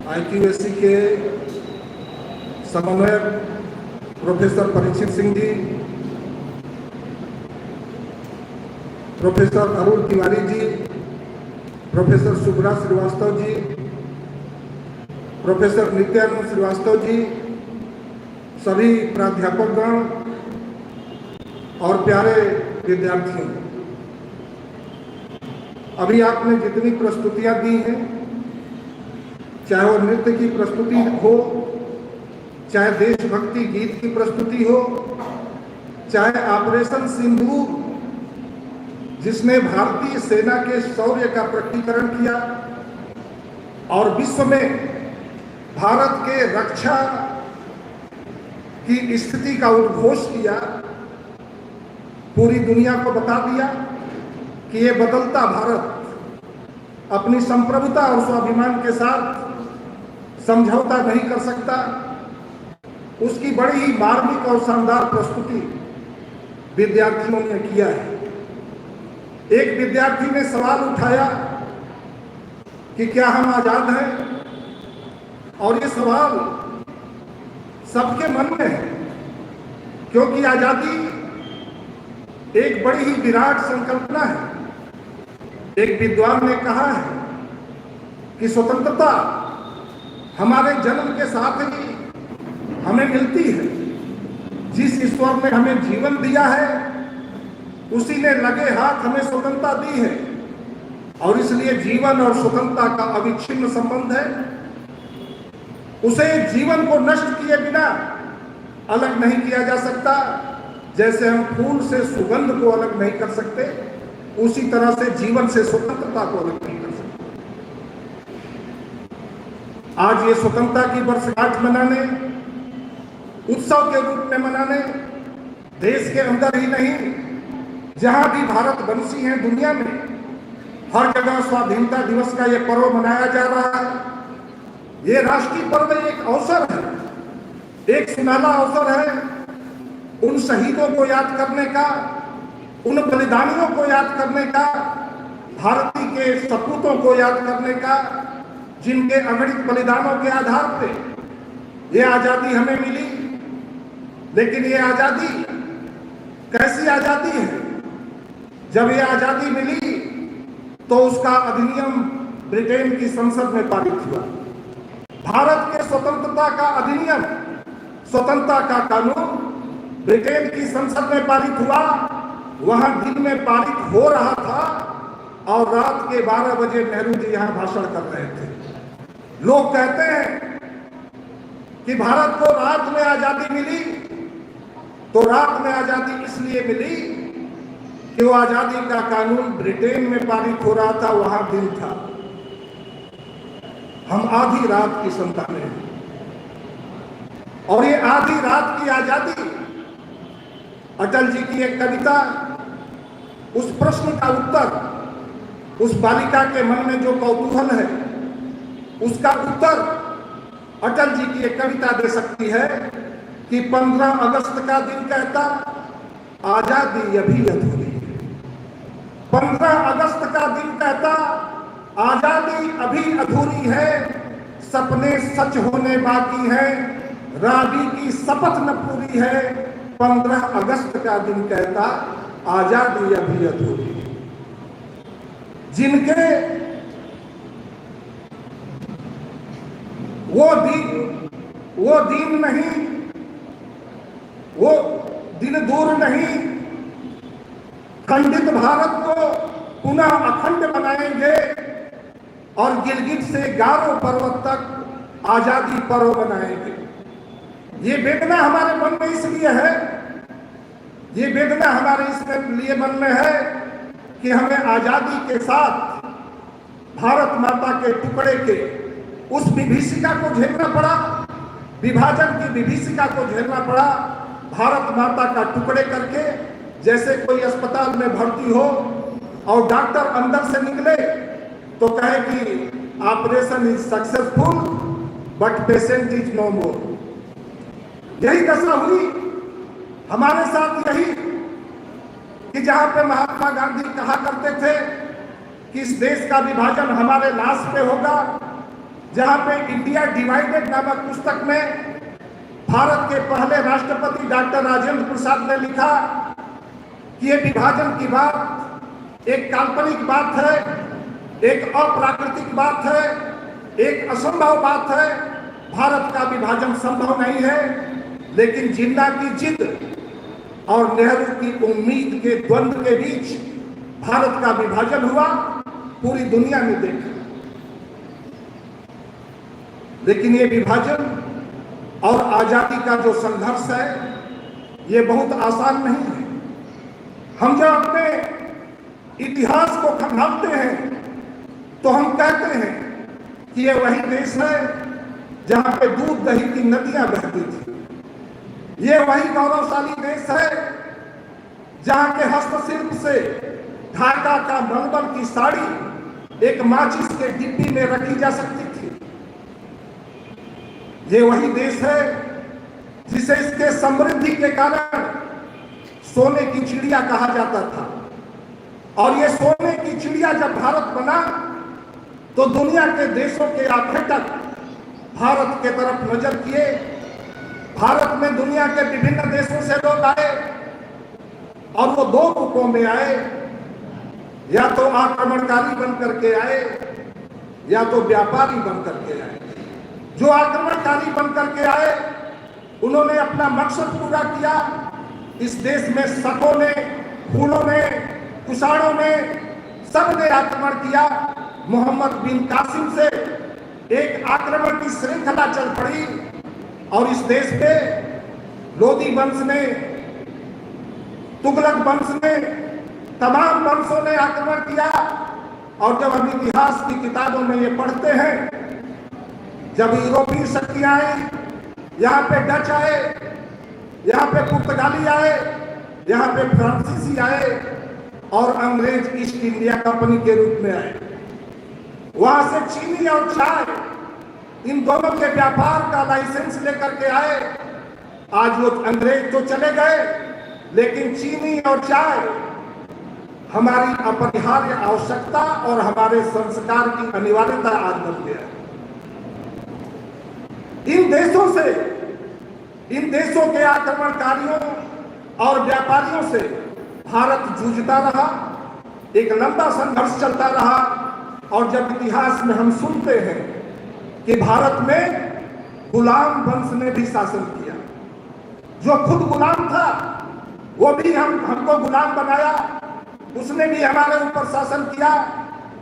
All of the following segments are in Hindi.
IQAC के समन्वयक professor Parikshit Singh ji, professor Arun Tiwari ji, professor Subra Srivastava ji, professor Nityanand Srivastava ji, सभी प्राध्यापकगण और प्यारे विद्यार्थियों, अभी आपने जितनी प्रस्तुतियां दी हैं, चाहे वो नृत्य की प्रस्तुति हो, चाहे देशभक्ति गीत की प्रस्तुति हो, चाहे ऑपरेशन सिंदूर जिसने भारतीय सेना के शौर्य का प्रकटीकरण किया और विश्व में भारत के रक्षा की स्थिति का उद्घोष किया, पूरी दुनिया को बता दिया कि ये बदलता भारत अपनी संप्रभुता और स्वाभिमान के साथ समझौता नहीं कर सकता। उसकी बड़ी ही मार्मिक और शानदार प्रस्तुति विद्यार्थियों ने किया है। एक विद्यार्थी ने सवाल उठाया कि क्या हम आजाद हैं, और ये सवाल सबके मन में है, क्योंकि आजादी एक बड़ी ही विराट संकल्पना है। एक विद्वान ने कहा है कि स्वतंत्रता हमारे जन्म के साथ ही हमें मिलती है। जिस ईश्वर ने हमें जीवन दिया है, उसी ने लगे हाथ हमें स्वतंत्रता दी है, और इसलिए जीवन और स्वतंत्रता का अविच्छिन्न संबंध है। उसे जीवन को नष्ट किए बिना अलग नहीं किया जा सकता। जैसे हम फूल से सुगंध को अलग नहीं कर सकते, उसी तरह से जीवन से स्वतंत्रता को अलग नहीं कर सकते। आज ये स्वतंत्रता की वर्षगांठ मनाने, उत्सव के रूप में मनाने, देश के अंदर ही नहीं, जहां भी भारतवंशी हैं दुनिया में, हर जगह स्वाधीनता दिवस का ये पर्व मनाया जा रहा है। ये राष्ट्रीय पर्व एक अवसर है, एक सुनहरा अवसर है उन शहीदों को याद करने का, उन बलिदानियों को याद करने का, भारतीय के सपूतों को याद करने का, जिनके अगणित बलिदानों के आधार पे ये आजादी हमें मिली। लेकिन ये आजादी कैसी आजादी है? जब ये आजादी मिली तो उसका अधिनियम ब्रिटेन की संसद में पारित हुआ। भारत के स्वतंत्रता का अधिनियम, स्वतंत्रता का कानून ब्रिटेन की संसद में पारित हुआ। वहां दिन में पारित हो रहा था और रात के 12 बजे नेहरू जी यहां भाषण कर रहे थे। लोग कहते हैं कि भारत को रात में आजादी मिली, तो रात में आजादी इसलिए मिली कि वो आजादी का कानून ब्रिटेन में पारित हो रहा था, वहां दिन था। हम आधी रात की संतानें हैं, और ये आधी रात की आजादी, अटल जी की एक कविता, उस प्रश्न का उत्तर, उस बालिका के मन में जो कौतूहल है, उसका उत्तर अटल जी की एक कविता दे सकती है कि 15 अगस्त का दिन कहता आजादी अभी अधूरी है। 15 अगस्त का दिन कहता आजादी अभी अधूरी है, सपने सच होने बाकी हैं, रागी की शपथ न पूरी है। 15 अगस्त का दिन कहता आजादी अभी अधूरी है। जिनके वो दिन नहीं, वो दिन दूर नहीं, खंडित भारत को पुनः अखंड बनाएंगे और गिलगित से गारो पर्वत तक आजादी पर्व बनाएंगे। ये वेदना हमारे मन में इसलिए है, ये वेदना हमारे इसलिए मन में है कि हमें आजादी के साथ भारत माता के टुकड़े के उस विभीषिका को झेलना पड़ा, विभाजन की विभीषिका को झेलना पड़ा। भारत माता का टुकड़े करके, जैसे कोई अस्पताल में भर्ती हो और डॉक्टर अंदर से निकले तो कहे कि operation is successful but patient is no more. यही दशा हुई हमारे साथ, यही कि जहां पे महात्मा गांधी कहा करते थे कि इस देश का विभाजन हमारे लाश पे होगा, जहां पे इंडिया डिवाइडेड नामक पुस्तक में भारत के पहले राष्ट्रपति डॉक्टर राजेंद्र प्रसाद ने लिखा कि ये विभाजन की बात एक काल्पनिक बात है, एक अप्राकृतिक बात है, एक असंभव बात है। भारत का विभाजन संभव नहीं है। लेकिन जिन्ना की जिद और नेहरू की उम्मीद के द्वंद्व के बीच भारत का विभाजन हुआ, पूरी दुनिया ने देखा। लेकिन ये विभाजन और आजादी का जो संघर्ष है, ये बहुत आसान नहीं है। हम जब अपने इतिहास को खंगालते हैं तो हम कहते हैं कि ये वही देश है जहां पे दूध दही की नदियां बहती थी। ये वही गौरवशाली देश है जहां के हस्तशिल्प से ढाका का मलमल की साड़ी एक माचिस के डिब्बी में रखी जा सकती थी। ये वही देश है जिसे इसके समृद्धि के कारण सोने की चिड़िया कहा जाता था। और ये सोने की चिड़िया जब भारत बना तो दुनिया के देशों के आभेटक भारत के तरफ नजर किए। भारत में दुनिया के विभिन्न देशों से लोग आए और वो दो रूपों में आए, या तो आक्रमणकारी बन करके आए या तो व्यापारी बन करके आए। जो आक्रमणकारी बन करके आए उन्होंने अपना मकसद पूरा किया। इस देश में शकों ने, फूलों ने, कुषाणों ने, सबने आक्रमण किया। मोहम्मद बिन कासिम से एक आक्रमण की श्रृंखला चल पड़ी और इस देश पे लोदी वंश ने, तुगलक वंश ने, तमाम वंशों ने आक्रमण किया। और जब हम इतिहास की किताबों में ये पढ़ते हैं, जब यूरोपीय शक्तियां आई, यहाँ पे डच आए, यहाँ पे पुर्तगाली आए, यहाँ पे फ्रांसीसी आए और अंग्रेज ईस्ट इंडिया कंपनी के रूप में आए। वहां से चीनी और चाय, इन दोनों के व्यापार का लाइसेंस लेकर के आए। आज वो अंग्रेज तो चले गए, लेकिन चीनी और चाय हमारी अपरिहार्य आवश्यकता और हमारे संस्कार की अनिवार्यता आज बन गया। इन देशों के आक्रमणकारियों और व्यापारियों से भारत जूझता रहा। एक लंबा संघर्ष चलता रहा। और जब इतिहास में हम सुनते हैं कि भारत में गुलाम वंश ने भी शासन किया, जो खुद गुलाम था वो भी हमको गुलाम बनाया, उसने भी हमारे ऊपर शासन किया,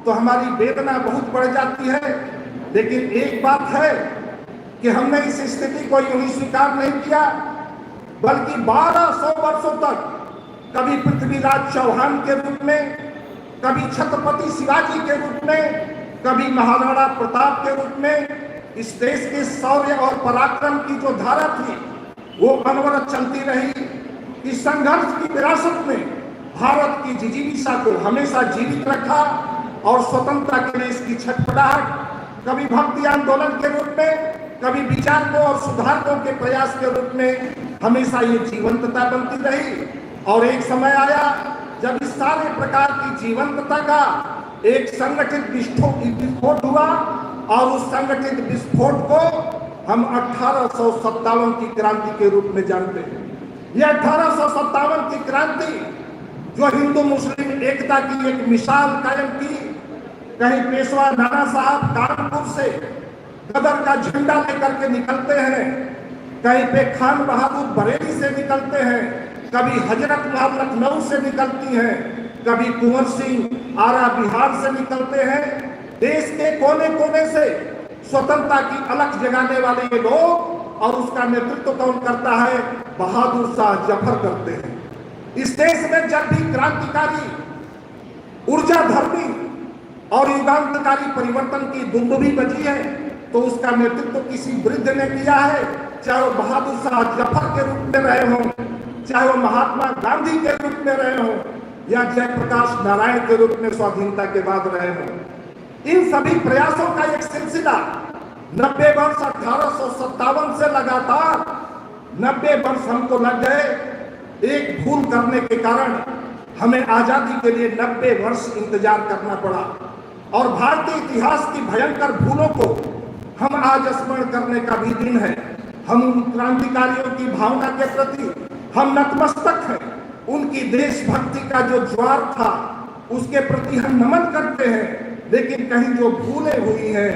तो हमारी वेदना बहुत बढ़ जाती है। लेकिन एक बात है कि हमने इस स्थिति को यूं ही स्वीकार नहीं किया, बल्कि 1200 वर्षों तक कभी पृथ्वीराज चौहान के रूप में, कभी छत्रपति शिवाजी के रूप में, कभी महाराणा प्रताप के रूप में इस देश के शौर्य और पराक्रम की जो धारा थी वो अनवरत चलती रही। इस संघर्ष की विरासत में भारत की जिजीविषा को हमेशा जीवित रखा और स्वतंत्रता के लिए इसकी छटपटाहट कभी भक्ति आंदोलन के रूप में, कभी विचारकों और सुधारकों के प्रयास के रूप में हमेशा ये जीवंतता बनती रही। और एक समय आया जब इस सारे प्रकार की जीवंतता का एक संगठित विस्फोट हुआ और उस संगठित विस्फोट को हम 1857 की क्रांति के रूप में जानते हैं। यह 1857 की क्रांति जो हिंदू मुस्लिम एकता की एक मिसाल कायम की। कहीं पेशवा नाना साहब कानपुर से गदर का झंडा लेकर के निकलते हैं, कहीं पे खान बहादुर बरेली से निकलते हैं, कभी हजरत महल लखनऊ से निकलती हैं, कभी कुंवर सिंह आरा बिहार से निकलते हैं। देश के कोने कोने से स्वतंत्रता की अलख जगाने वाले ये लोग, और उसका नेतृत्व कौन करता है? बहादुर शाह जफर करते हैं। इस देश में जब भी क्रांतिकारी, ऊर्जाधर्मी और युगांतकारी परिवर्तन की दुंदुभी बजी है तो उसका नेतृत्व किसी वृद्ध ने किया है, चाहे वो बहादुर शाह जफर के रूप में रहे हों, चाहे वो महात्मा गांधी के रूप में रहे हों, या जयप्रकाश नारायण के रूप में स्वाधीनता के बाद रहे हों। इन सभी प्रयासों का एक सिलसिला 90 वर्ष 1857 से लगातार 90 वर्ष हमको लग गए। एक भूल करने के कारण हमें आजादी के लिए 90 वर्ष इंतजार करना पड़ा और भारतीय इतिहास की भयंकर भूलों को हम आज स्मरण करने का भी दिन है। हम उन क्रांतिकारियों की भावना के प्रति हम नतमस्तक हैं। उनकी देशभक्ति का जो ज्वार था उसके प्रति हम नमन करते हैं। लेकिन कहीं जो भूलें हुई हैं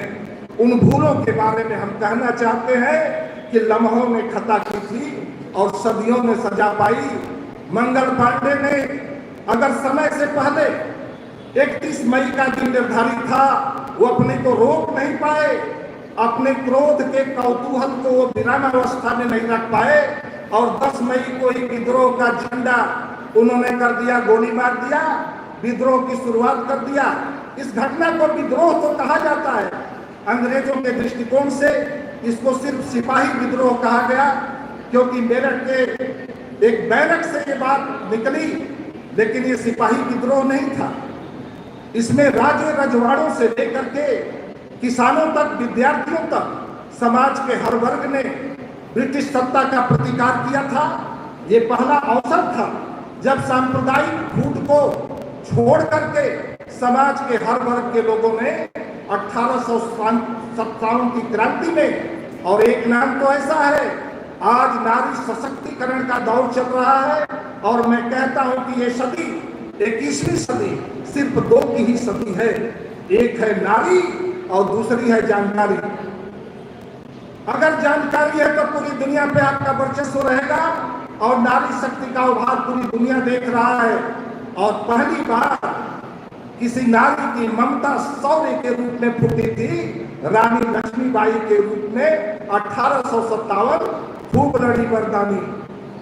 उन भूलों के बारे में हम कहना चाहते हैं कि लम्हों ने खता की थी और सदियों ने सजा पाई। मंगल पांडे ने अगर समय से पहले 31 मई का दिन निर्धारित था, वो अपने को रोक नहीं पाए। अपने क्रोध के कौतूहल को वो विरामावस्था में नहीं रख पाए और 10 मई को ही विद्रोह का झंडा उन्होंने कर दिया, गोली मार दिया, विद्रोह की शुरुआत कर दिया। इस घटना को विद्रोह तो कहा जाता है। अंग्रेजों के दृष्टिकोण से इसको सिर्फ सिपाही विद्रोह कहा गया, क्योंकि मेरठ के एक बैरक से ये बात निकली, लेकिन ये सिपाही विद्रोह नहीं था। इसमें राजे रजवाड़ों से लेकर के किसानों तक, विद्यार्थियों तक, समाज के हर वर्ग ने ब्रिटिश सत्ता का प्रतिकार किया था। ये पहला अवसर था जब सांप्रदायिक फूट को छोड़ करके समाज के हर वर्ग के लोगों ने 1857 की क्रांति में, और एक नाम तो ऐसा है, आज नारी सशक्तिकरण का दौर चल रहा है और मैं कहता हूं कि ये सदी 21वीं सदी सिर्फ 2 की ही सदी है। एक है नारी और दूसरी है जानकारी। अगर जानकारी है तो पूरी दुनिया पे आपका वर्चस्व रहेगा और नारी शक्ति का उभार पूरी दुनिया देख रहा है। और पहली बार किसी नारी की ममता शौर्य के रूप में फूटी थी रानी लक्ष्मीबाई के रूप में 1857। खूब लड़ी मर्दानी,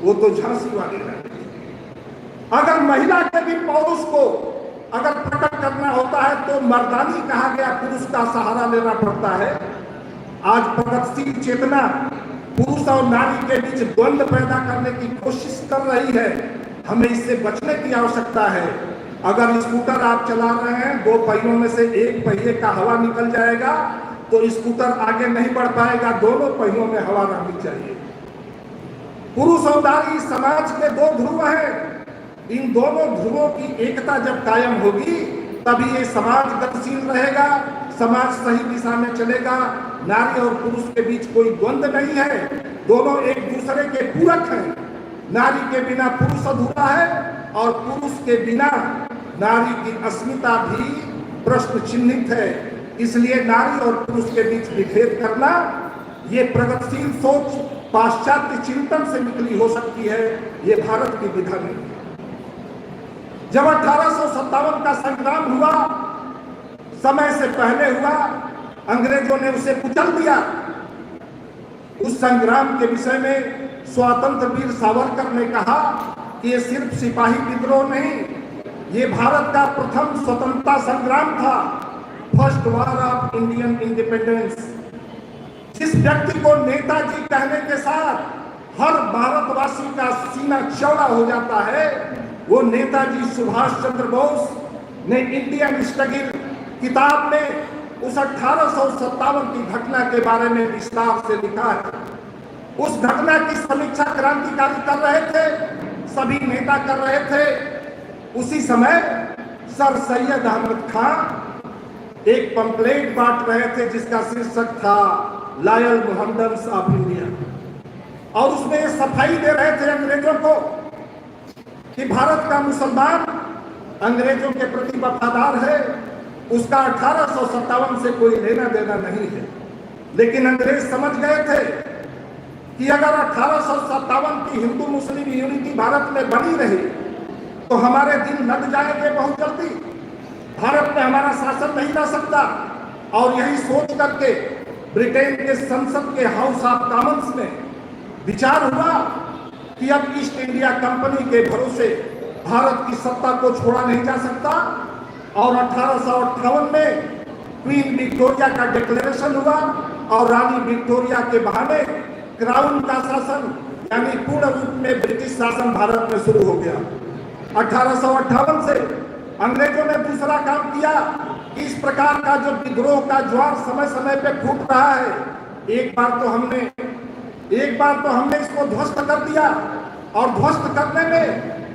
वो तो झांसी वाली रानी। अगर महिला के भी पौरुष को अगर प्रकट करना होता है तो मर्दानी कहा गया, पुरुष का सहारा लेना पड़ता है। आज प्रगतिशील चेतना पुरुष और नारी के बीच द्वंद्व पैदा करने की कोशिश कर रही है। हमें इससे बचने की आवश्यकता है। अगर स्कूटर आप चला रहे हैं, 2 पहियों में से एक पहिए का हवा निकल जाएगा तो स्कूटर आगे नहीं बढ़ पाएगा। दोनों पहियों में हवा रहनी चाहिए। पुरुष और नारी समाज के 2 ध्रुव हैं। इन दोनों ध्रुवों की एकता जब कायम होगी तभी ये समाज गतिशील रहेगा, समाज सही दिशा में चलेगा। नारी और पुरुष के बीच कोई द्वंद्व नहीं है, दोनों एक दूसरे के पूरक हैं। नारी के बिना पुरुष अधूरा है और पुरुष के बिना नारी की अस्मिता भी प्रश्न चिन्हित है। इसलिए नारी और पुरुष के बीच विभेद करना, ये प्रगतिशील सोच पाश्चात्य चिंतन से निकली हो सकती है, ये भारत की विधा नहीं। जब 1857 का संग्राम हुआ, समय से पहले हुआ, अंग्रेजों ने उसे कुचल दिया। उस संग्राम के विषय में स्वतंत्र वीर सावरकर ने कहा कि ये सिर्फ सिपाही विद्रोह नहीं, ये भारत का प्रथम स्वतंत्रता संग्राम था, first war of Indian independence. जिस व्यक्ति को नेताजी कहने के साथ हर भारतवासी का सीना चौड़ा हो जाता है, वो नेताजी सुभाष चंद्र बोस ने इंडियन स्ट्रगल किताब में उस 1857 की घटना के बारे में विस्तार से लिखा है। उस घटना की समीक्षा क्रांतिकारी कर रहे थे, सभी नेता कर रहे थे। उसी समय सर सैयद अहमद खान एक पंपलेट बांट रहे थे जिसका शीर्षक था लॉयल मोहम्मदन्स ऑफ इंडिया, और उसमें सफाई दे रहे थे अंग्रेजों को कि भारत का मुसलमान अंग्रेजों के प्रति वफादार है, उसका 1857 से कोई लेना देना नहीं है। लेकिन अंग्रेज समझ गए थे कि अगर 1857 की हिंदू मुस्लिम यूनिटी भारत में बनी रही तो हमारे दिन लग जाएंगे बहुत जल्दी, भारत में हमारा शासन नहीं रह सकता। और यही सोच करके ब्रिटेन के संसद के हाउस ऑफ कॉमन्स में विचार हुआ कि अब ईस्ट इंडिया कंपनी के भरोसे भारत की सत्ता को छोड़ा नहीं जा सकता। और 1858 में क्वीन विक्टोरिया का डिक्लेरेशन हुआ और रानी विक्टोरिया के बहाने क्राउन का शासन यानी पूर्ण रूप में ब्रिटिश शासन भारत में शुरू हो गया। 1858 से अंग्रेजों ने दूसरा काम किया कि इस प्रकार का जो विद्रोह का ज्वार समय समय पे फूट रहा है, एक बार तो हमने इसको ध्वस्त कर दिया। और ध्वस्त करने में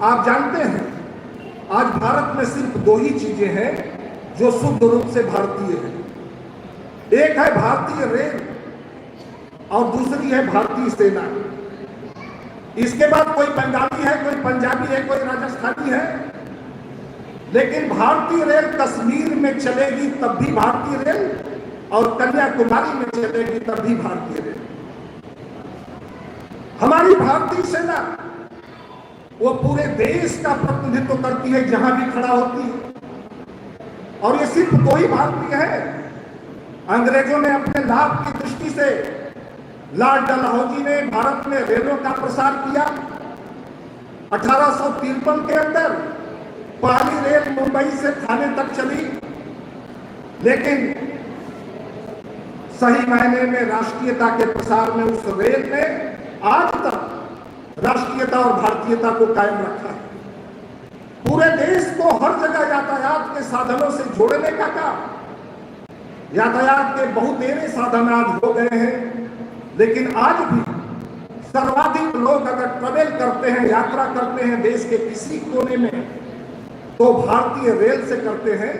आप जानते हैं आज भारत में सिर्फ 2 ही चीजें हैं जो शुद्ध रूप से भारतीय हैं। एक है भारतीय रेल और दूसरी है भारतीय सेना। इसके बाद कोई बंगाली है, कोई पंजाबी है, कोई राजस्थानी है, लेकिन भारतीय रेल कश्मीर में चलेगी तब भी भारतीय रेल, और कन्याकुमारी में चलेगी तब भी भारतीय रेल। हमारी भारतीय सेना वो पूरे देश का प्रतिनिधित्व करती है जहां भी खड़ा होती है, और ये सिर्फ दो ही भारतीय है। अंग्रेजों ने अपने लाभ की दृष्टि से, लॉर्ड डलहौजी ने भारत में रेलों का प्रसार किया। 1853 के अंदर पहली रेल मुंबई से थाने तक चली, लेकिन सही मायने में राष्ट्रीयता के प्रसार में उस रेल ने आज तक राष्ट्रीयता और भारतीयता को कायम रखा है। पूरे देश को हर जगह यातायात के साधनों से जोड़ने का काम। यातायात के बहुतेरे साधन आज हो गए हैं, लेकिन आज भी सर्वाधिक लोग अगर ट्रेवल करते हैं, यात्रा करते हैं देश के किसी कोने में, तो भारतीय रेल से करते हैं।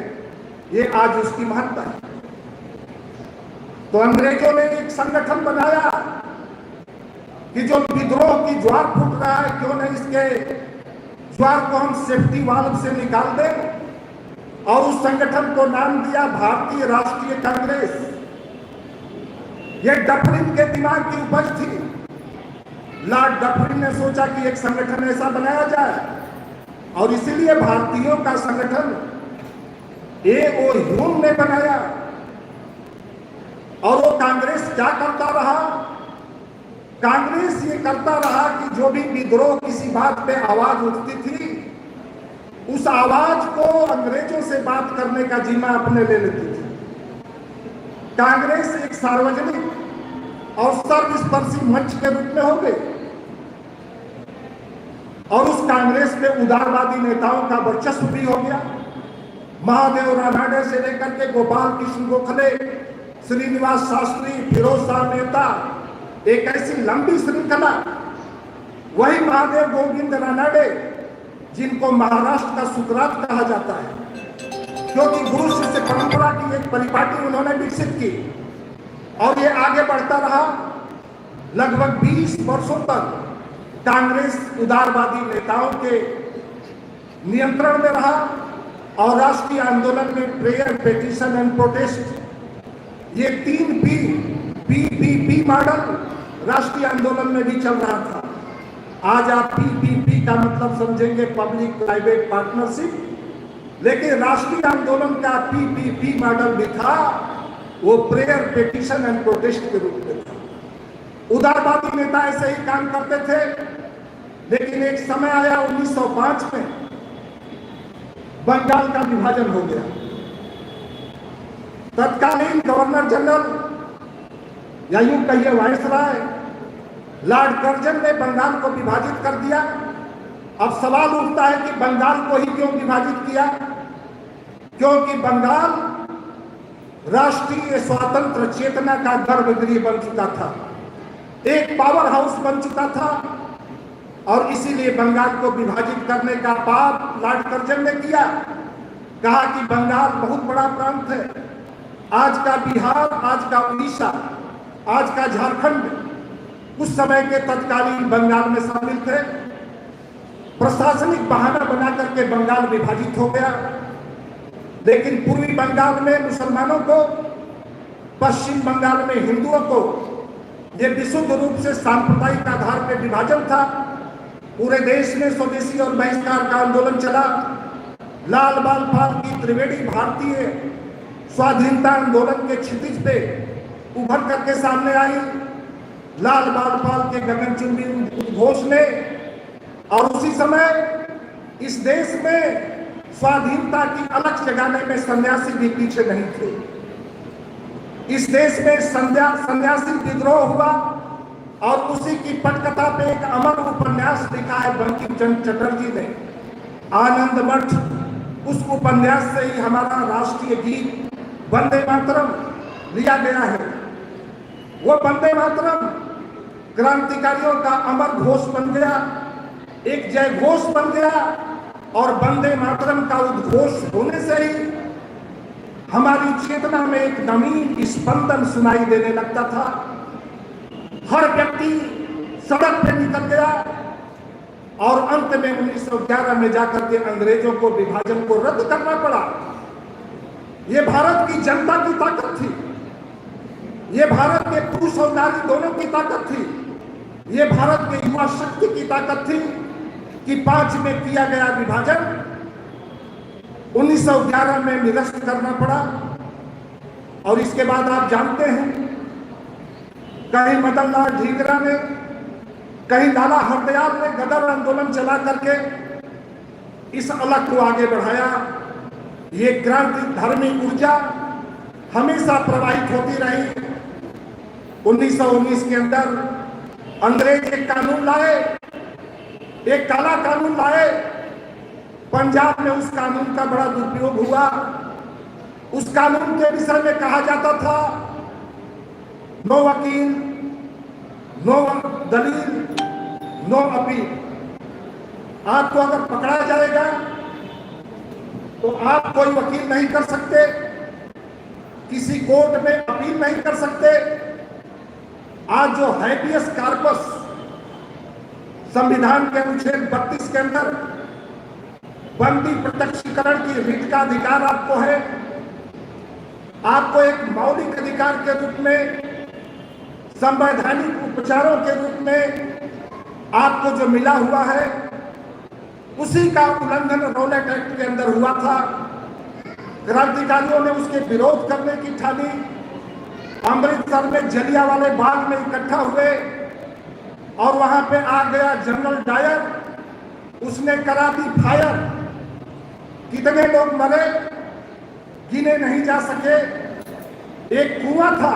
ये आज उसकी महत्ता है। तो अंग्रेजों ने एक संगठन बनाया कि जो विद्रोह की ज्वार फूट रहा है, क्यों नहीं इसके ज्वार को हम सेफ्टी वाल्व से निकाल दें, और उस संगठन को नाम दिया भारतीय राष्ट्रीय कांग्रेस। यह डफरिन के दिमाग की उपज थी। लॉर्ड डफरिन ने सोचा कि एक संगठन ऐसा बनाया जाए, और इसीलिए भारतीयों का संगठन A.O. ह्यूम ने बनाया। और वो कांग्रेस क्या करता रहा? कांग्रेस ये करता रहा कि जो भी विद्रोह किसी बात पे आवाज उठती थी, उस आवाज को अंग्रेजों से बात करने का जिम्मा अपने ले लेती थी। कांग्रेस एक सार्वजनिक और सर्वस्पर्शी मंच के रूप में हो गई, और उस कांग्रेस में उदारवादी नेताओं का वर्चस्व भी हो गया। महादेव रानाडे से लेकर के गोपाल कृष्ण गोखले, श्रीनिवास शास्त्री, फिरोज शाह मेहता, एक ऐसी लंबी श्रृंखला। वही महादेव गोविंद रानाडे जिनको महाराष्ट्र का सुकरात कहा जाता है, क्योंकि गुरु शिष्य परंपरा की एक परिपाटी उन्होंने विकसित की, और ये आगे बढ़ता रहा। लगभग 20 वर्षों तक कांग्रेस उदारवादी नेताओं के नियंत्रण में रहा, और राष्ट्रीय आंदोलन में प्रेयर, पेटिशन एंड प्रोटेस्ट, ये 3 PPP मॉडल राष्ट्रीय आंदोलन में भी चल रहा था। आज आप PPP का मतलब समझेंगे पब्लिक प्राइवेट पार्टनरशिप, लेकिन राष्ट्रीय आंदोलन का PPP मॉडल भी था, वो प्रेयर, पेटिशन एंड प्रोटेस्ट के रूप में था। उदारवादी नेता ऐसे ही काम करते थे, लेकिन एक समय आया 1905 में बंगाल का विभाजन हो गया। तत्कालीन गवर्नर जनरल, या यूं कहिए वायसराय, लॉर्ड कर्जन ने बंगाल को विभाजित कर दिया। अब सवाल उठता है कि बंगाल को ही क्यों विभाजित किया? क्योंकि बंगाल राष्ट्रीय स्वातंत्र चेतना का गर्भगृह बन चुका था, एक पावर हाउस बन चुका था, और इसीलिए बंगाल को विभाजित करने का पाप लॉर्ड कर्जन ने किया। कहा कि बंगाल बहुत बड़ा प्रांत है, आज का बिहार, आज का उड़ीसा, आज का झारखंड उस समय के तत्कालीन बंगाल में शामिल थे। प्रशासनिक बहाना बना करके बंगाल विभाजित हो गया, लेकिन पूर्वी बंगाल में मुसलमानों को, पश्चिम बंगाल में हिंदुओं को, यह विशुद्ध रूप से सांप्रदायिक आधार पर विभाजन था। पूरे देश में स्वदेशी और बहिष्कार का आंदोलन चला। लाल बाल पाल की त्रिवेणी भारतीय स्वाधीनता आंदोलन के क्षितिज पे उभर करके सामने आई। लाल बाल पाल के गगनचुंबी उद्घोष ने, और उसी समय इस देश में स्वाधीनता की अलग जगाने में सन्यासी भी पीछे नहीं थे। इस देश में सन्यासी विद्रोह हुआ, और उसी की पटकथा पे एक अमर उपन्यास लिखा है बंकिम चंद्र चटर्जी ने, आनंद मठ। उस उपन्यास से ही हमारा राष्ट्रीय गीत वंदे मातरम लिया गया है। वो वंदे मातरम क्रांतिकारियों का अमर घोष बन गया, एक जय घोष बन गया, और वंदे मातरम का उद्घोष होने से ही हमारी चेतना में एक नवीन स्पंदन सुनाई देने लगता था। हर व्यक्ति सड़क पे निकल गया और अंत में 1911 में जाकर के अंग्रेजों को विभाजन को रद्द करना पड़ा। यह भारत की जनता की ताकत थी, यह भारत के पुरुष और नारी दोनों की ताकत थी, यह भारत के युवा शक्ति की ताकत थी कि 5 में किया गया विभाजन 1911 में निरस्त करना पड़ा। और इसके बाद आप जानते हैं, कहीं मदन लाल ढींगरा ने, कहीं लाला हरदयाल ने गदर आंदोलन चला करके इस अलग को आगे बढ़ाया। ये क्रांति धार्मिक ऊर्जा हमेशा प्रवाहित होती रही। 1919 के अंदर अंग्रेज एक कानून लाए, एक काला कानून लाए। पंजाब में उस कानून का बड़ा दुरुपयोग हुआ। उस कानून के विषय में कहा जाता था, नो वकील, नो दलील, नो अपील। आपको अगर पकड़ा जाएगा तो आप कोई वकील नहीं कर सकते, किसी कोर्ट में अपील नहीं कर सकते। आज जो हैबियस कॉर्पस संविधान के अनुच्छेद 32 के अंदर बंदी प्रत्यक्षीकरण की रिट का अधिकार आपको है। आपको एक मौलिक अधिकार के रूप में, संवैधानिक उपचारों के रूप में आपको जो मिला हुआ है, उसी का उल्लंघन रौलट एक्ट के अंदर हुआ था। क्रांतिकारियों ने उसके विरोध करने की ठानी। अमृतसर में जलियांवाले बाग में इकट्ठा हुए और वहां पे आ गया जनरल डायर, उसने करा दी फायर। कितने लोग मरे गिने नहीं जा सके। एक कुआं था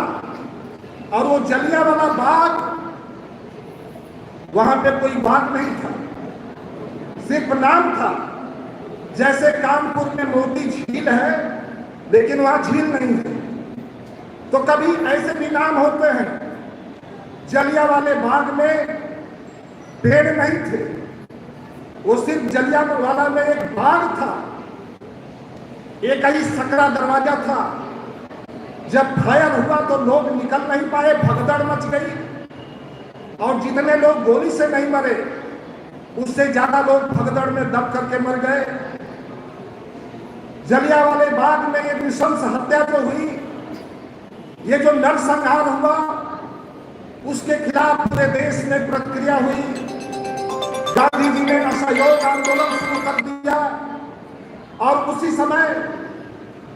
और वो जलियांवाला बाग, वहां पे कोई बाग नहीं था, सिर्फ नाम था। जैसे कानपुर में मोती झील है लेकिन वहां झील नहीं है, तो कभी ऐसे भी नाम होते हैं। जलियांवाले बाग में पेड़ नहीं थे, वो सिर्फ जलियांवाला में एक बाग था, एक ही सकरा दरवाजा था। जब फायर हुआ तो लोग निकल नहीं पाए, भगदड़ मच गई और जितने लोग गोली से नहीं मरे उससे ज्यादा लोग भगदड़ में दब करके मर गए। जलियांवाले बाग में एक नृशंस हत्या जो हुई, ये जो नरसंहार हुआ, उसके खिलाफ पूरे देश में प्रतिक्रिया हुई। गांधी जी ने असहयोग आंदोलन शुरू कर दिया और उसी समय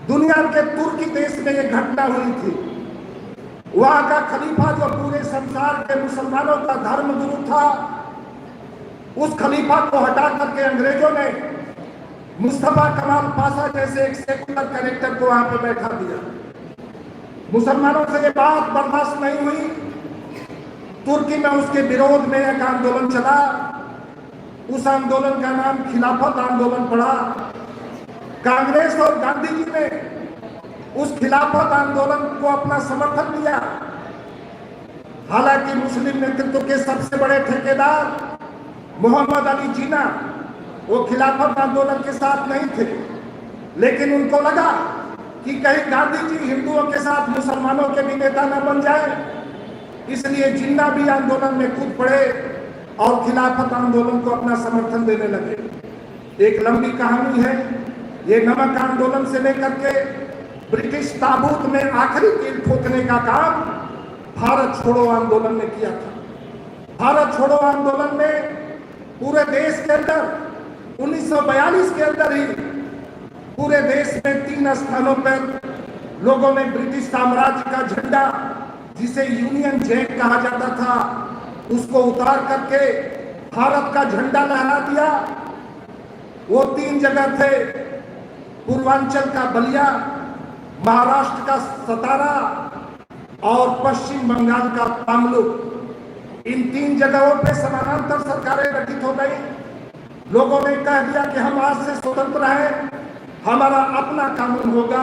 दुनिया के तुर्की देश में यह घटना हुई थी। वहां का खलीफा जो पूरे संसार के मुसलमानों का धर्म गुरु था, उस खलीफा को हटा करके अंग्रेजों ने मुस्तफा कमाल पाशा जैसे एक सेकुलर कैरेक्टर को वहां पर बैठा दिया। मुसलमानों से ये बात बर्दाश्त नहीं हुई। तुर्की में उसके विरोध में एक आंदोलन चला। उस आंदोलन का नाम खिलाफत आंदोलन पड़ा। कांग्रेस और गांधी जी ने उस खिलाफत आंदोलन को अपना समर्थन दिया। हालांकि मुस्लिम नेतृत्व के सबसे बड़े ठेकेदार मोहम्मद अली जिन्ना वो खिलाफत आंदोलन के साथ नहीं थे, लेकिन उनको लगा कि कहीं गांधी जी हिंदुओं के साथ मुसलमानों के भी नेता न बन जाए, इसलिए जिन्ना भी आंदोलन में कूद पड़े और खिलाफत आंदोलन को अपना समर्थन देने लगे। एक लंबी कहानी है। ये नमक आंदोलन से लेकर के ब्रिटिश ताबूत में आखिरी कील ठोकने का काम भारत छोड़ो आंदोलन ने किया था। भारत छोड़ो आंदोलन में पूरे देश के अंदर 1942 के अंदर ही पूरे देश में 3 स्थानों पर लोगों ने ब्रिटिश साम्राज्य का झंडा, जिसे यूनियन जैक कहा जाता था, उसको उतार करके भारत का झंडा लहरा दिया। वो 3 जगह थे, पूर्वांचल का बलिया, महाराष्ट्र का सतारा और पश्चिम बंगाल का तमलुक। इन 3 जगहों पे समानांतर सरकारें गठित हो गई। लोगों ने कह दिया कि हम आज से स्वतंत्र हैं, हमारा अपना कानून होगा।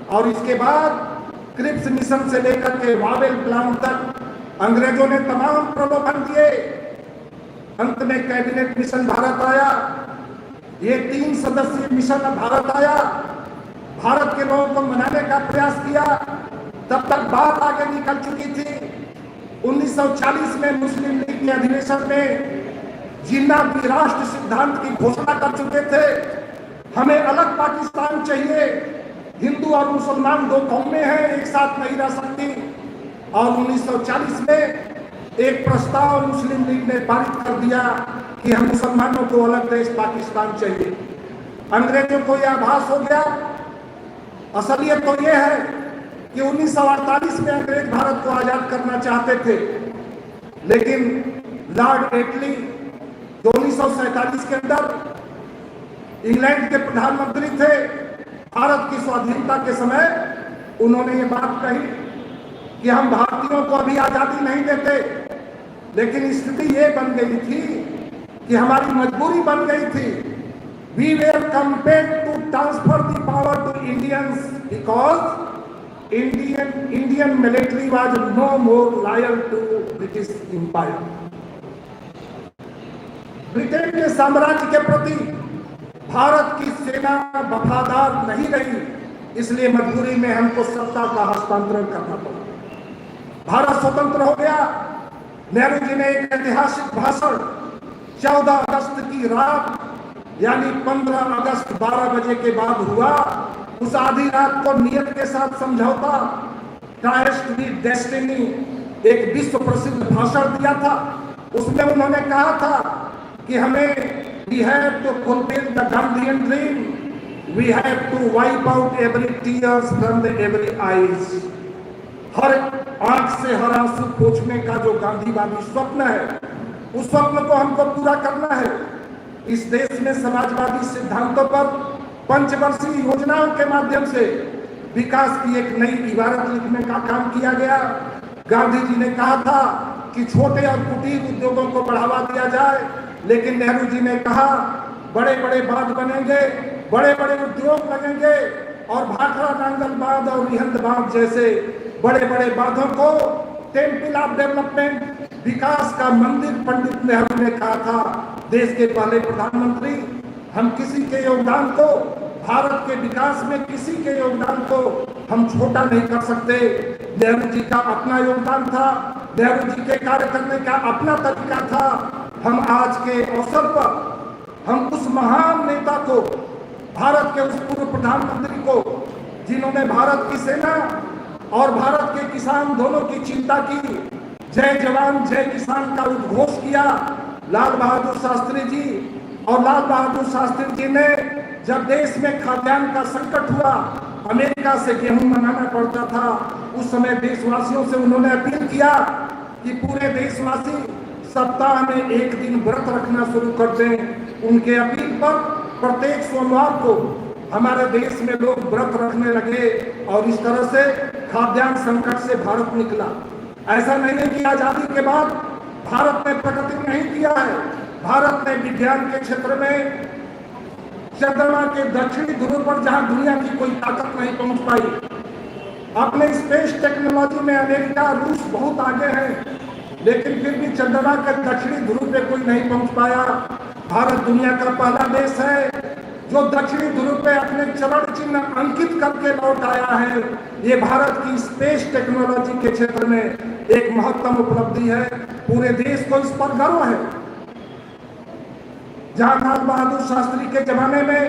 और इसके बाद क्रिप्स मिशन से लेकर के वावेल प्लान तक अंग्रेजों ने तमाम प्रलोभन दिए। अंत में कैबिनेट मिशन भारत आया। ये 3 सदस्यीय मिशन भारत आया। भारत के लोगों को मनाने का प्रयास किया, तब तक बात आगे निकल चुकी थी। 1940 में मुस्लिम लीग के अधिवेशन में जिन्ना द्विराष्ट्र सिद्धांत की घोषणा कर चुके थे। हमें अलग पाकिस्तान चाहिए, हिंदू और मुसलमान दो कौमें हैं, एक साथ नहीं रह सकती। और 1940 में एक प्रस्ताव मुस्लिम लीग ने पारित कर दिया कि हम मुसलमानों को अलग देश पाकिस्तान चाहिए। अंग्रेजों को यह आभास हो गया। असलियत तो यह है कि 1948 में अंग्रेज भारत को आजाद करना चाहते थे, लेकिन लॉर्ड एटली जो 1947 के अंदर इंग्लैंड के प्रधानमंत्री थे, भारत की स्वाधीनता के समय उन्होंने ये बात कही कि हम भारतीयों को अभी आजादी नहीं देते। लेकिन स्थिति ये बन गई थी कि हमारी मजबूरी बन गई थी। We were compelled to transfer the power to Indians because Indian military was no more loyal to British empire. Britain के साम्राज्य के प्रति भारत की सेना वफादार नहीं रही, इसलिए मजबूरी में हमको सत्ता का हस्तांतरण करना पड़ा। भारत स्वतंत्र हो गया। नेहरू जी ने एक ऐतिहासिक भाषण 14 अगस्त की रात यानी 15 अगस्त 12 बजे के बाद हुआ। उस आधी रात को नियत के साथ समझौता ट्रायस्ट विद डेस्टिनी एक विश्व प्रसिद्ध भाषण दिया था। उसमें उन्होंने कहा था कि हमें we have to fulfill the Gandhian dream, we have to wipe out every tears from the every eyes। हर आंख से हर आंसू पोंछने का जो गांधीवादी स्वप्न है, उस स्वप्न को हमको पूरा करना है। इस देश में समाजवादी सिद्धांतों पर पंचवर्षीय योजनाओं के माध्यम से विकास की एक नई इबारत लिखने का काम किया गया। गांधी जी ने कहा था कि छोटे और कुटीर उद्योगों को बढ़ावा दिया जाए, लेकिन नेहरू जी ने कहा बड़े बड़े बांध बनेंगे, बड़े बड़े उद्योग लगेंगे और भाखड़ा नांगल बांध और रिहंद बांध जैसे बड़े बड़े बांधों को टेम्पल ऑफ डेवलपमेंट, विकास का मंदिर पंडित नेहरू ने कहा था। देश के पहले प्रधानमंत्री। हम किसी के योगदान को, भारत के विकास में किसी के योगदान को हम छोटा नहीं कर सकते। नेहरू जी का अपना योगदान था, नेहरू जी के कार्य करने का अपना तरीका था। हम आज के अवसर पर हम उस महान नेता को, भारत के उस पूर्व प्रधानमंत्री को, जिन्होंने भारत की सेना और भारत के किसान दोनों की चिंता की, जय जवान जय किसान का उद्घोष किया, लाल बहादुर शास्त्री जी। और लाल बहादुर शास्त्री जी ने जब देश में खाद्यान्न का संकट हुआ, अमेरिका से गेहूं मंगाना पड़ता था, उस समय देशवासियों से उन्होंने अपील किया कि पूरे देशवासी सप्ताह में एक दिन व्रत रखना शुरू कर दें। उनके अपील पर प्रत्येक सोमवार को हमारे देश में लोग व्रत रखने लगे और इस तरह से खाद्यान्न संकट से भारत निकला। ऐसा नहीं है कि आजादी के बाद भारत ने प्रगति नहीं किया है। भारत ने विज्ञान के क्षेत्र में चंद्रमा के दक्षिणी ध्रुव पर, जहां दुनिया की कोई ताकत नहीं पहुंच पाई, अपने स्पेस टेक्नोलॉजी में अमेरिका रूस बहुत आगे हैं, लेकिन फिर भी चंद्रमा के दक्षिणी ध्रुव पे कोई नहीं पहुंच पाया। भारत दुनिया का पहला देश है जो दक्षिणी ध्रुव पे अपने चरण चिन्ह अंकित करके लौट आया है। ये भारत की स्पेस टेक्नोलॉजी के क्षेत्र में एक महत्तम उपलब्धि है। पूरे देश को इस पर गर्व है। जहां लाल बहादुर शास्त्री के जमाने में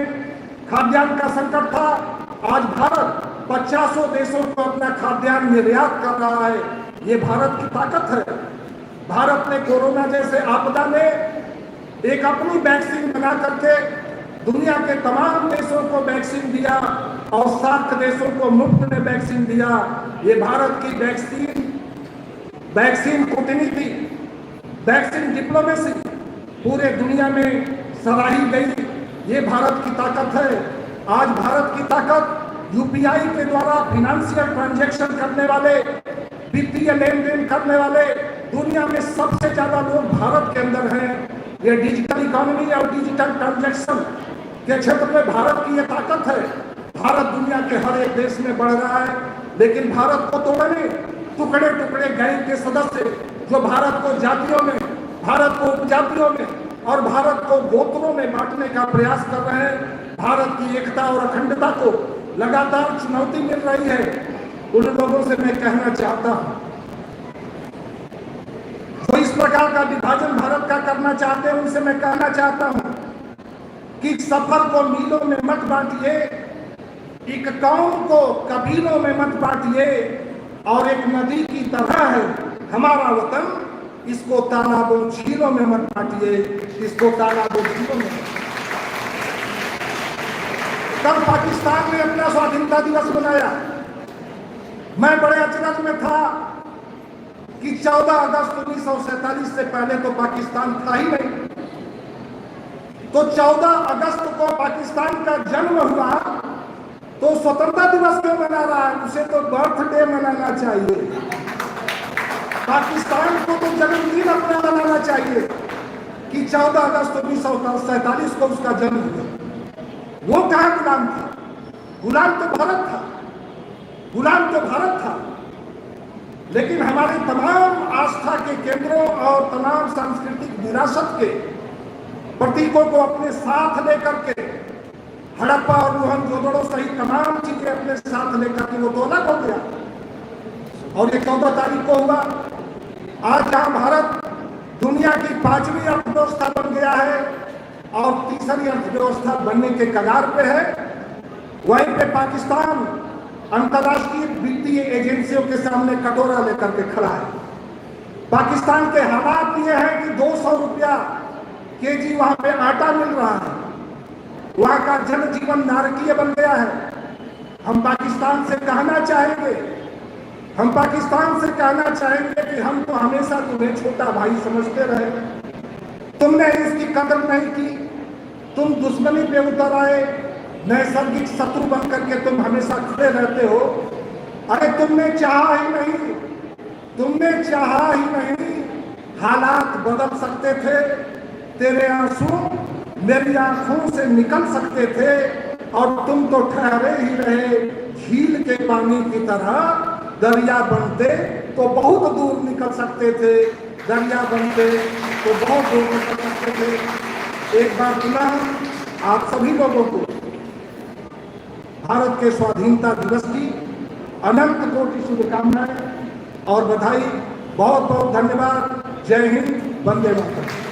खाद्यान्न का संकट था, आज भारत 50 देशों को अपना खाद्यान्न निर्यात कर रहा है। ये भारत की ताकत है। भारत ने कोरोना जैसे आपदा में एक अपनी वैक्सीन बना करके दुनिया के तमाम देशों को वैक्सीन दिया और 7 देशों को मुफ्त में वैक्सीन दिया। ये भारत की वैक्सीन कूटनीति, वैक्सीन डिप्लोमेसी पूरे दुनिया में सराही गई। ये भारत की ताकत है। आज भारत की ताकत यूपीआई के द्वारा फाइनेंशियल ट्रांजैक्शन करने वाले, वित्तीय लेन देन करने वाले दुनिया में सबसे ज्यादा लोग भारत के अंदर हैं। ये डिजिटल इकोनॉमी और डिजिटल ट्रांजैक्शन के क्षेत्र में भारत की ये ताकत है। भारत दुनिया के हर एक देश में बढ़ रहा है, लेकिन भारत को तोड़ने टुकड़े टुकड़े गैंग के सदस्य जो भारत को जातियों में, भारत को उपजातियों में और भारत को गोत्रों में बांटने का प्रयास कर रहे हैं, भारत की एकता और अखंडता को लगातार चुनौती मिल रही है, उन लोगों से मैं कहना चाहता हूं, जो इस प्रकार का विभाजन भारत का करना चाहते हैं, उनसे मैं कहना चाहता हूं कि सफर को मीलों में मत बांटिए, एक कौम को कबीलों में मत बांटिए, और एक नदी की तरह है हमारा वतन, इसको तालाबों झीलों में मत बांटिए, इसको तालाबों झीलों में। कल पाकिस्तान ने अपना स्वाधीनता दिवस मनाया, मैं बड़े अचरज में था कि 14 अगस्त 1947 से पहले तो पाकिस्तान था ही नहीं। तो 14 अगस्त को पाकिस्तान का जन्म हुआ, तो स्वतंत्रता दिवस क्यों मना रहा है? उसे तो बर्थडे मनाना चाहिए। पाकिस्तान को तो जन्मदिन अपना मनाना चाहिए कि 14 अगस्त 1947 को उसका जन्म हुआ। वो कहाँ गुलाम था? गुलाम तो भारत था, गुलाम तो भारत था। लेकिन हमारे तमाम आस्था के केंद्रों और तमाम सांस्कृतिक विरासत के प्रतीकों को अपने साथ लेकर के, हड़प्पा और मोहनजोदड़ो सहित तमाम चीजें अपने साथ लेकर के वो तो अलग हो गया। और ये 14 तारीख को हुआ। आज जहां भारत दुनिया की 5वीं अर्थव्यवस्था बन गया है और तीसरी अर्थव्यवस्था बनने के कगार पे है, वहीं पे पाकिस्तान अंतर्राष्ट्रीय वित्तीय एजेंसियों के सामने कटोरा लेकर के खड़ा है। पाकिस्तान के हालात ये हैं कि 200 रुपया केजी वहां पे आटा मिल रहा है, वहां का जनजीवन नारकीय बन गया है। हम पाकिस्तान से कहना चाहेंगे, हम पाकिस्तान से कहना चाहेंगे कि हम तो हमेशा तुम्हें छोटा भाई समझते रहे, तुमने इसकी कदर नहीं की, तुम दुश्मनी पे उतर आए, नैसर्गिक शत्रु बन करके तुम हमेशा खड़े रहते हो। अरे तुमने चाहा ही नहीं, तुमने चाहा ही नहीं, हालात बदल सकते थे, तेरे आंसू मेरी आंखों से निकल सकते थे, और तुम तो ठहरे ही रहे झील के पानी की तरह। दरिया बनते तो बहुत दूर निकल सकते थे, दरिया बनते तो बहुत दूर निकल सकते थे। एक बार पुनः आप सभी लोगों को भारत के स्वाधीनता दिवस की अनंत कोटि शुभकामनाएं और बधाई। बहुत बहुत धन्यवाद। जय हिंद, वंदे मातरम।